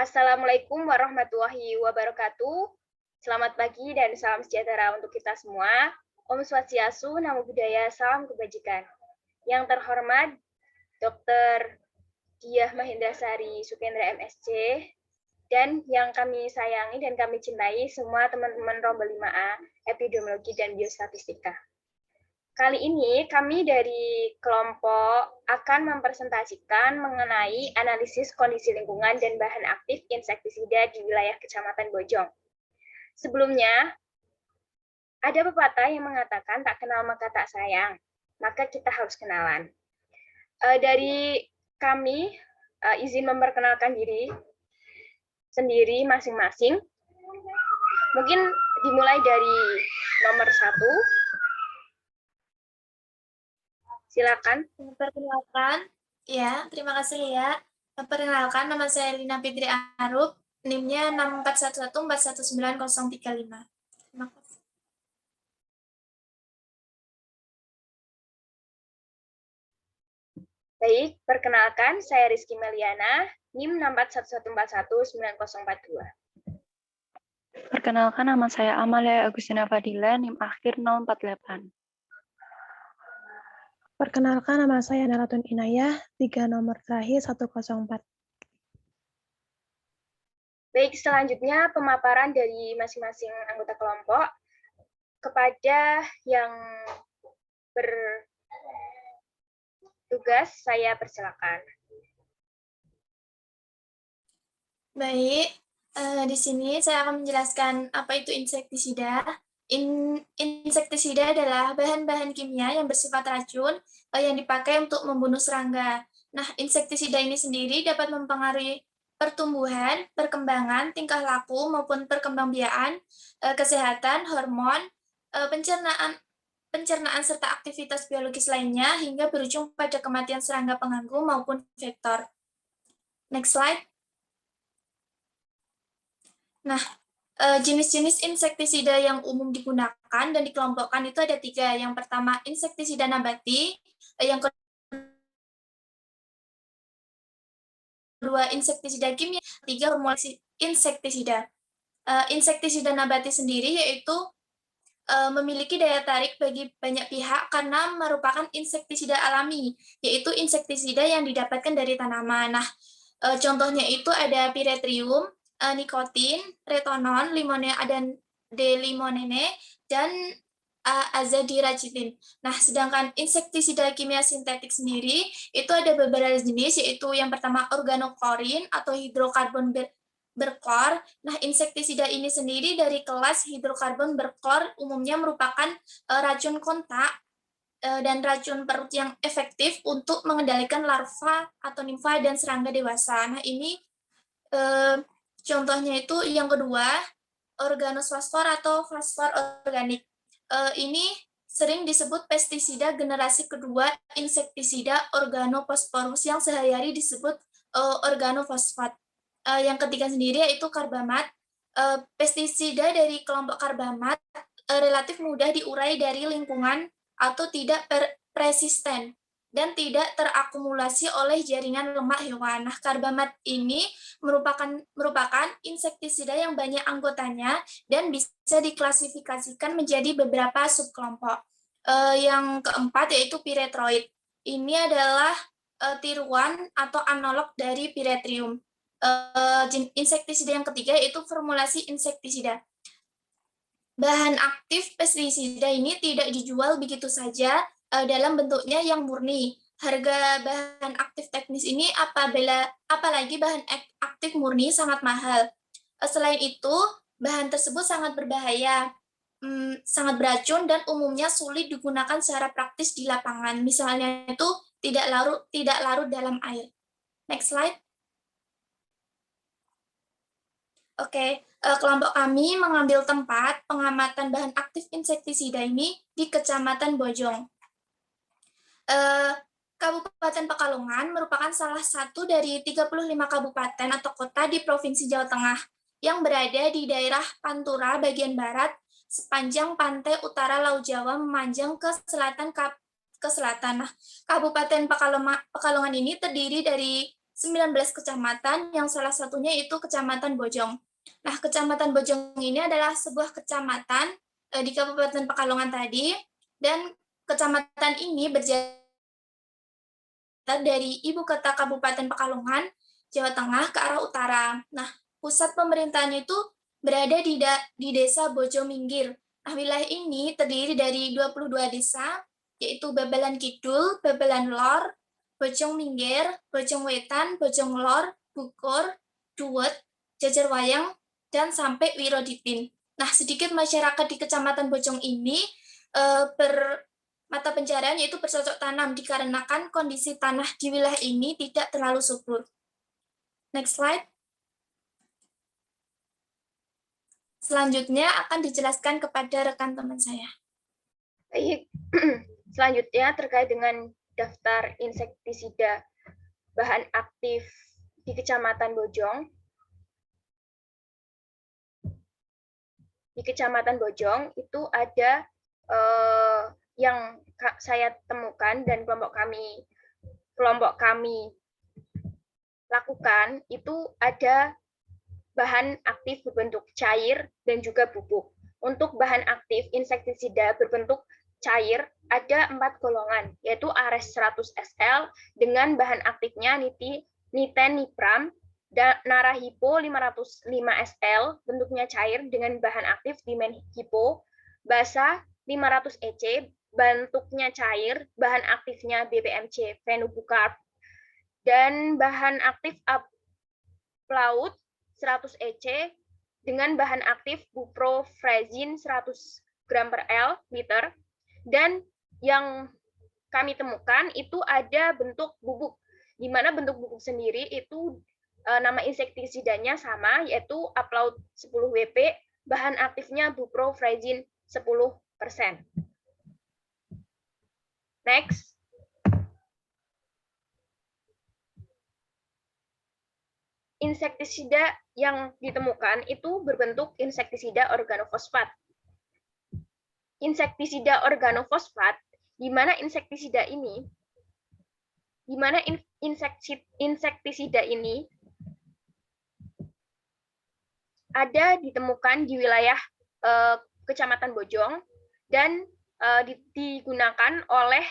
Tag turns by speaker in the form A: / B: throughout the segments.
A: Assalamualaikum warahmatullahi wabarakatuh. Selamat pagi dan salam sejahtera untuk kita semua. Om Swastiastu, Namo Buddhaya, salam kebajikan. Yang terhormat Dr. Diah Mahendrasari Sukendra MSc, dan yang kami sayangi dan kami cintai semua teman-teman Rombel 5A, Epidemiologi dan Biostatistika. Kali ini kami dari kelompok akan mempresentasikan mengenai analisis kondisi lingkungan dan bahan aktif insektisida di wilayah Kecamatan Bojong. Sebelumnya, ada pepatah yang mengatakan tak kenal maka tak sayang, maka kita harus kenalan. Dari kami, izin memperkenalkan diri sendiri masing-masing. Mungkin dimulai dari nomor 1. Silakan.
B: Perkenalkan, ya, terima kasih Lia. Perkenalkan, nama saya Lina Fitri Arup, NIM-nya 641141935. Terima kasih.
A: Baik, perkenalkan saya Rizky Meliana, NIM 641141942.
C: Perkenalkan, nama saya Amalia Agustina Fadila, NIM akhir 048.
D: Perkenalkan, nama saya Naratun Inayah, 3 nomor terakhir 104.
A: Baik, selanjutnya pemaparan dari masing-masing anggota kelompok. Kepada yang bertugas, saya persilakan.
B: Baik, di sini saya akan menjelaskan apa itu insektisida. Insektisida adalah bahan-bahan kimia yang bersifat racun yang dipakai untuk membunuh serangga. Nah, insektisida ini sendiri dapat mempengaruhi pertumbuhan, perkembangan, tingkah laku, maupun perkembangbiakan, kesehatan, hormon, pencernaan, serta aktivitas biologis lainnya, hingga berujung pada kematian serangga pengganggu maupun vektor. Next slide. Nah, jenis-jenis insektisida yang umum digunakan dan dikelompokkan itu ada 3. Yang pertama, insektisida nabati. Yang kedua, insektisida kimia. 3, formulasi insektisida. Insektisida nabati sendiri yaitu memiliki daya tarik bagi banyak pihak karena merupakan insektisida alami, yaitu insektisida yang didapatkan dari tanaman. Nah, contohnya itu ada piretrium, nikotin, retonon, limonene dan delimonene, dan azadirachitin. Nah, sedangkan insektisida kimia sintetik sendiri itu ada beberapa jenis, yaitu yang pertama organoklorin atau hidrokarbon berklor. Nah, insektisida ini sendiri dari kelas hidrokarbon berklor umumnya merupakan racun kontak dan racun perut yang efektif untuk mengendalikan larva atau nimfa dan serangga dewasa. Nah, ini contohnya itu yang kedua, organosfosfor atau fosfor organik. Ini sering disebut pestisida generasi kedua insektisida organophosphorus yang sehari-hari disebut organofosfat. Yang ketiga sendiri yaitu karbamat. Pestisida dari kelompok karbamat relatif mudah diurai dari lingkungan atau tidak persisten dan tidak terakumulasi oleh jaringan lemak hewan. Nah, karbamat ini merupakan insektisida yang banyak anggotanya dan bisa diklasifikasikan menjadi beberapa subkelompok. Yang keempat yaitu piretroid. Ini adalah tiruan atau analog dari piretrium. Insektisida yang ketiga yaitu formulasi insektisida. Bahan aktif pestisida ini tidak dijual begitu saja dalam bentuknya yang murni. Harga bahan aktif teknis ini apalagi bahan aktif murni sangat mahal. Selain itu, bahan tersebut sangat berbahaya, sangat beracun, dan umumnya sulit digunakan secara praktis di lapangan. Misalnya itu tidak larut dalam air. Next slide. Oke, kelompok kami mengambil tempat pengamatan bahan aktif insektisida ini di Kecamatan Bojong. Kabupaten Pekalongan merupakan salah satu dari 35 kabupaten atau kota di Provinsi Jawa Tengah yang berada di daerah Pantura bagian barat sepanjang pantai utara Laut Jawa memanjang ke selatan. Nah, Kabupaten Pekalongan ini terdiri dari 19 kecamatan, yang salah satunya itu Kecamatan Bojong. Nah, Kecamatan Bojong ini adalah sebuah kecamatan di Kabupaten Pekalongan tadi, dan kecamatan ini berjarak dari ibu kota Kabupaten Pekalongan, Jawa Tengah ke arah utara. Nah, pusat pemerintahannya itu berada di Desa Bojominggir. Nah, wilayah ini terdiri dari 22 desa, yaitu Babalan Kidul, Babalan Lor, Bojong Minggir, Bojong Wetan, Bojong Lor, Bukor, Duwet, Jajarwayang, dan sampai Wiroditin. Nah, sedikit masyarakat di Kecamatan Bojong ini mata pencaharian yaitu bercocok tanam dikarenakan kondisi tanah di wilayah ini tidak terlalu subur. Next slide. Selanjutnya akan dijelaskan kepada rekan teman saya.
A: Baik, selanjutnya terkait dengan daftar insektisida bahan aktif di Kecamatan Bojong. Di Kecamatan Bojong itu ada yang saya temukan dan kelompok kami lakukan itu ada bahan aktif berbentuk cair dan juga bubuk. Untuk bahan aktif insektisida berbentuk cair ada 4 golongan, yaitu Ares 100 SL dengan bahan aktifnya nitenipram, dan Narahipo 505 SL bentuknya cair dengan bahan aktif dimenhipo, Basa 500 EC bentuknya cair, bahan aktifnya BPMC Phenobucarp, dan bahan aktif Aplaut 100 EC dengan bahan aktif buprofrazin 100 gram per liter, dan yang kami temukan itu ada bentuk bubuk, di mana bentuk bubuk sendiri itu nama insektisidanya sama, yaitu Aplaut 10 WP, bahan aktifnya buprofrazin 10%. Next. Insektisida yang ditemukan itu berbentuk insektisida organofosfat. Insektisida organofosfat, di mana insektisida ini ada ditemukan di wilayah Kecamatan Bojong dan digunakan oleh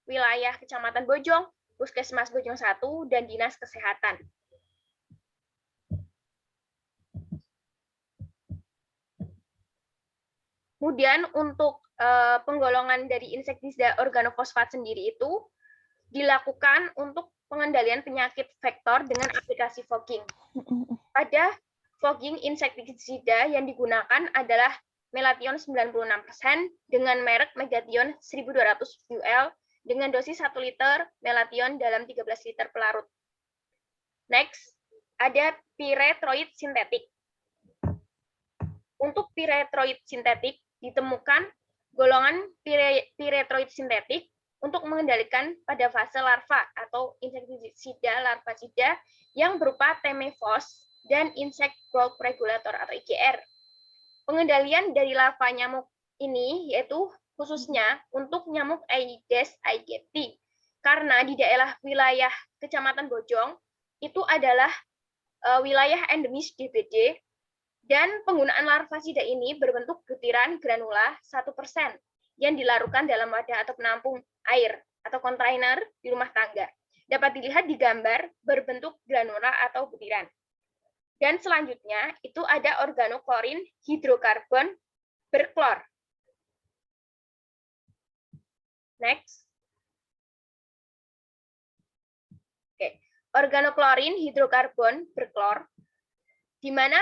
A: wilayah Kecamatan Bojong, Puskesmas Bojong 1, dan Dinas Kesehatan. Kemudian untuk penggolongan dari insektisida organofosfat sendiri itu dilakukan untuk pengendalian penyakit vektor dengan aplikasi fogging. Pada fogging insektisida yang digunakan adalah Melathion 96% dengan merek Megathion 1200 UL dengan dosis 1 liter Melathion dalam 13 liter pelarut. Next, ada pyrethroid sintetik. Untuk pyrethroid sintetik ditemukan golongan pyrethroid sintetik untuk mengendalikan pada fase larva atau insektisida larvasida yang berupa Temefos dan Insect Growth Regulator atau IGR. Pengendalian dari larva nyamuk ini yaitu khususnya untuk nyamuk Aedes aegypti, karena di daerah wilayah Kecamatan Bojong itu adalah wilayah endemis DBD, dan penggunaan larvasida ini berbentuk butiran granula 1% yang dilarutkan dalam wadah atau penampung air atau kontainer di rumah tangga. Dapat dilihat di gambar berbentuk granula atau butiran. Dan selanjutnya itu ada organoklorin hidrokarbon berklor. Next. Oke, organoklorin hidrokarbon berklor, di mana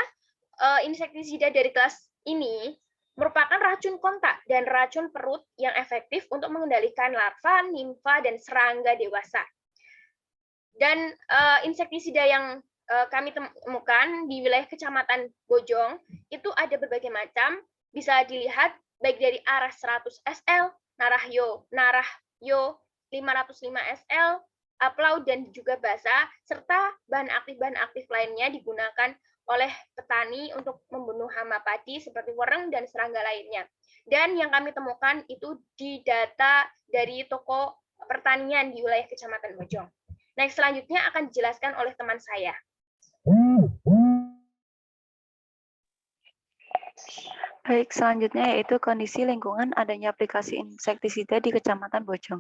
A: insektisida dari kelas ini merupakan racun kontak dan racun perut yang efektif untuk mengendalikan larva, nimfa, dan serangga dewasa. Dan insektisida yang kami temukan di wilayah Kecamatan Bojong itu ada berbagai macam, bisa dilihat baik dari Ares 100 SL, Narahyo 505 SL, Aplaut, dan juga Basa, serta bahan aktif lainnya digunakan oleh petani untuk membunuh hama padi seperti wereng dan serangga lainnya. Dan yang kami temukan itu di data dari toko pertanian di wilayah Kecamatan Bojong. Next, selanjutnya akan dijelaskan oleh teman saya.
C: Baik, selanjutnya yaitu kondisi lingkungan adanya aplikasi insektisida di Kecamatan Bojong.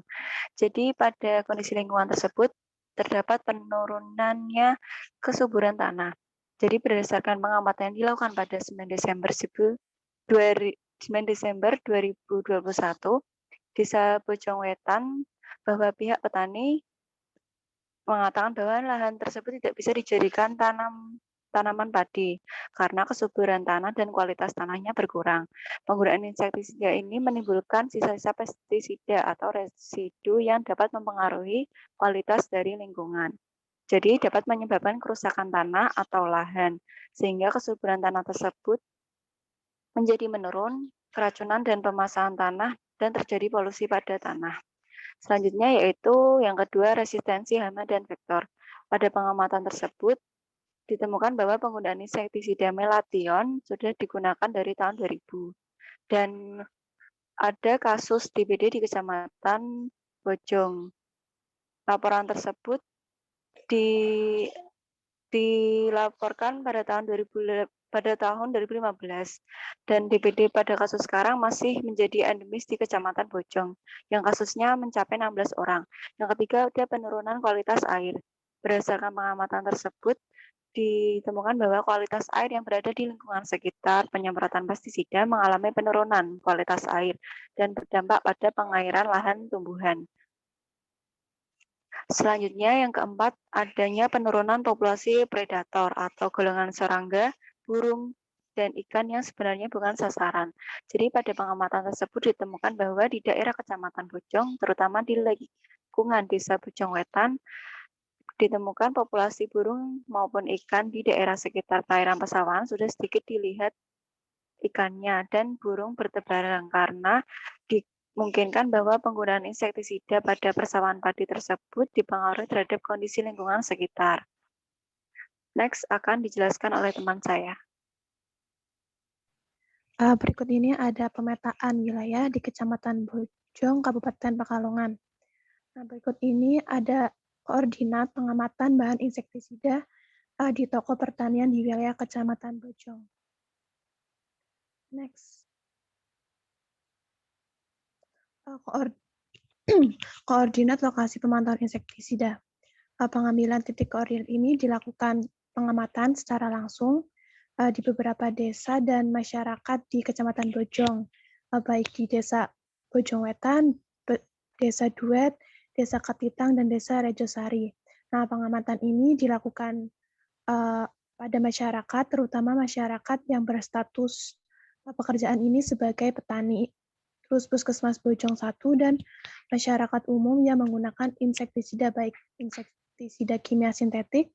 C: Jadi pada kondisi lingkungan tersebut terdapat penurunannya kesuburan tanah. Jadi berdasarkan pengamatan yang dilakukan pada 9 Desember 2021, Desa Bojong Wetan, bahwa pihak petani mengatakan bahwa lahan tersebut tidak bisa dijadikan tanaman padi karena kesuburan tanah dan kualitas tanahnya berkurang. Penggunaan insektisida ini menimbulkan sisa-sisa pestisida atau residu yang dapat mempengaruhi kualitas dari lingkungan. Jadi dapat menyebabkan kerusakan tanah atau lahan, sehingga kesuburan tanah tersebut menjadi menurun, keracunan dan pemasangan tanah, dan terjadi polusi pada tanah. Selanjutnya yaitu yang kedua, resistensi hama dan vektor. Pada pengamatan tersebut, ditemukan bahwa penggunaan insektisida melation sudah digunakan dari tahun 2000. Dan ada kasus DBD di Kecamatan Bojong. Laporan tersebut dilaporkan pada tahun 2015 dan DBD pada kasus sekarang masih menjadi endemis di Kecamatan Bojong yang kasusnya mencapai 16 orang. Yang ketiga ada penurunan kualitas air. Berdasarkan pengamatan tersebut ditemukan bahwa kualitas air yang berada di lingkungan sekitar penyemprotan pestisida mengalami penurunan kualitas air dan berdampak pada pengairan lahan tumbuhan. Selanjutnya yang keempat, adanya penurunan populasi predator atau golongan serangga, burung, dan ikan yang sebenarnya bukan sasaran. Jadi pada pengamatan tersebut ditemukan bahwa di daerah Kecamatan Bojong, terutama di lingkungan Desa Bojong Wetan, ditemukan populasi burung maupun ikan di daerah sekitar perairan Pesawahan sudah sedikit dilihat ikannya dan burung bertebaran karena dimungkinkan bahwa penggunaan insektisida pada persawahan padi tersebut dipengaruhi terhadap kondisi lingkungan sekitar. Next akan dijelaskan oleh teman saya.
D: Berikut ini ada pemetaan wilayah di Kecamatan Bojong, Kabupaten Pekalongan. Nah, berikut ini ada koordinat pengamatan bahan insektisida di toko pertanian di wilayah Kecamatan Bojong. Next. Koordinat lokasi pemantauan insektisida. Pengambilan titik koordinat ini dilakukan pengamatan secara langsung di beberapa desa dan masyarakat di Kecamatan Bojong, baik di Desa Bojong Wetan, Desa Duet, Desa Ketitang, dan Desa Rejosari. Nah, pengamatan ini dilakukan pada masyarakat, terutama masyarakat yang berstatus pekerjaan ini sebagai petani, terus Puskesmas Bojong 1, dan masyarakat umum yang menggunakan insektisida, baik insektisida kimia sintetik,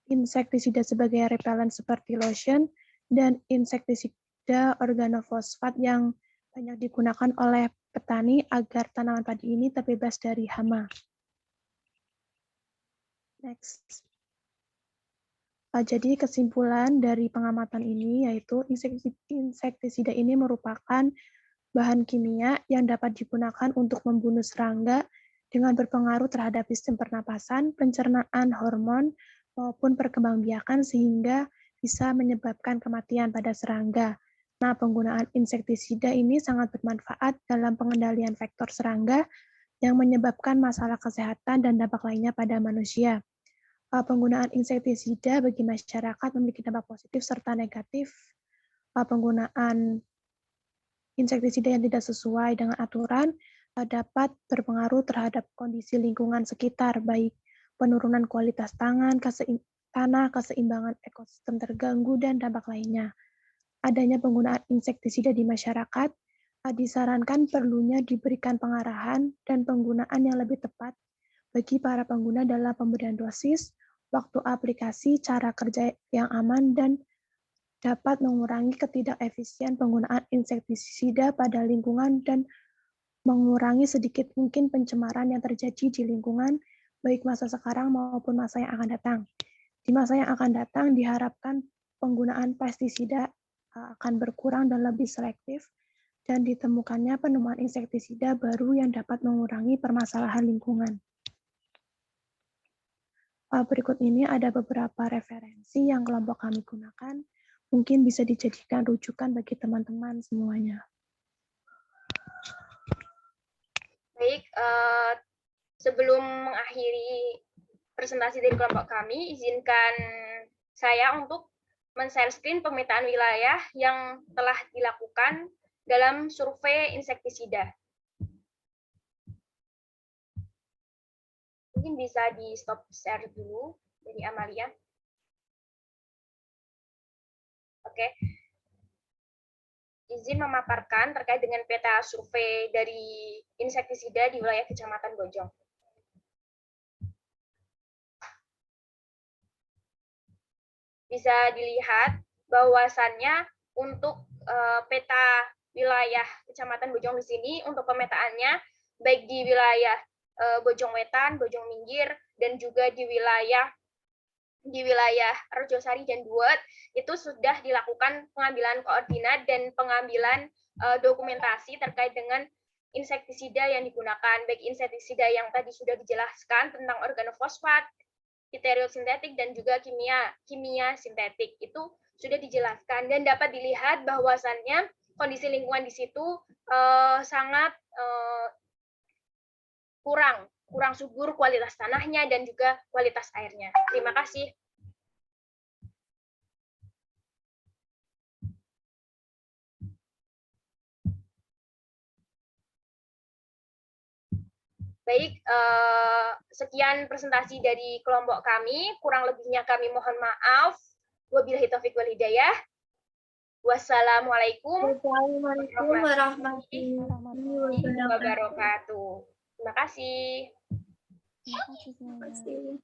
D: insektisida sebagai repellent seperti lotion, dan insektisida organofosfat yang banyak digunakan oleh petani agar tanaman padi ini terbebas dari hama. Next. Jadi kesimpulan dari pengamatan ini yaitu insektisida ini merupakan bahan kimia yang dapat digunakan untuk membunuh serangga dengan berpengaruh terhadap sistem pernapasan, pencernaan hormon, maupun perkembangbiakan sehingga bisa menyebabkan kematian pada serangga. Nah, penggunaan insektisida ini sangat bermanfaat dalam pengendalian vektor serangga yang menyebabkan masalah kesehatan dan dampak lainnya pada manusia. Penggunaan insektisida bagi masyarakat memiliki dampak positif serta negatif. Penggunaan insektisida yang tidak sesuai dengan aturan dapat berpengaruh terhadap kondisi lingkungan sekitar, baik penurunan kualitas tanah, keseimbangan ekosistem terganggu, dan dampak lainnya. Adanya penggunaan insektisida di masyarakat disarankan perlunya diberikan pengarahan dan penggunaan yang lebih tepat bagi para pengguna dalam pemberian dosis, waktu aplikasi, cara kerja yang aman, dan dapat mengurangi ketidakefisien penggunaan insektisida pada lingkungan dan mengurangi sedikit mungkin pencemaran yang terjadi di lingkungan, baik masa sekarang maupun masa yang akan datang. Di masa yang akan datang diharapkan penggunaan pestisida akan berkurang dan lebih selektif, dan ditemukannya penemuan insektisida baru yang dapat mengurangi permasalahan lingkungan. Berikut ini ada beberapa referensi yang kelompok kami gunakan, mungkin bisa dijadikan rujukan bagi teman-teman semuanya.
A: Baik, sebelum mengakhiri presentasi dari kelompok kami, izinkan saya untuk men-share screen pemetaan wilayah yang telah dilakukan dalam survei insektisida. Mungkin bisa di stop share dulu dari Amalia. Oke. Izin memaparkan terkait dengan peta survei dari insektisida di wilayah Kecamatan Bojong. Bisa dilihat bahwasannya untuk peta wilayah Kecamatan Bojong di sini untuk pemetaannya baik di wilayah Bojong Wetan, Bojong Minggir, dan juga di wilayah Rejosari dan Duet itu sudah dilakukan pengambilan koordinat dan pengambilan dokumentasi terkait dengan insektisida yang digunakan, baik insektisida yang tadi sudah dijelaskan tentang organofosfat, kriteriot sintetik, dan juga kimia sintetik itu sudah dijelaskan, dan dapat dilihat bahwasannya kondisi lingkungan di situ sangat kurang subur kualitas tanahnya dan juga kualitas airnya. Terima kasih. Baik, sekian presentasi dari kelompok kami. Kurang lebihnya kami mohon maaf. Wabillahi taufiq wal hidayah. Wassalamualaikum
B: warahmatullahi wabarakatuh.
A: wabarakatuh. Terima kasih.
C: Terima kasih semuanya.
B: Terima kasih.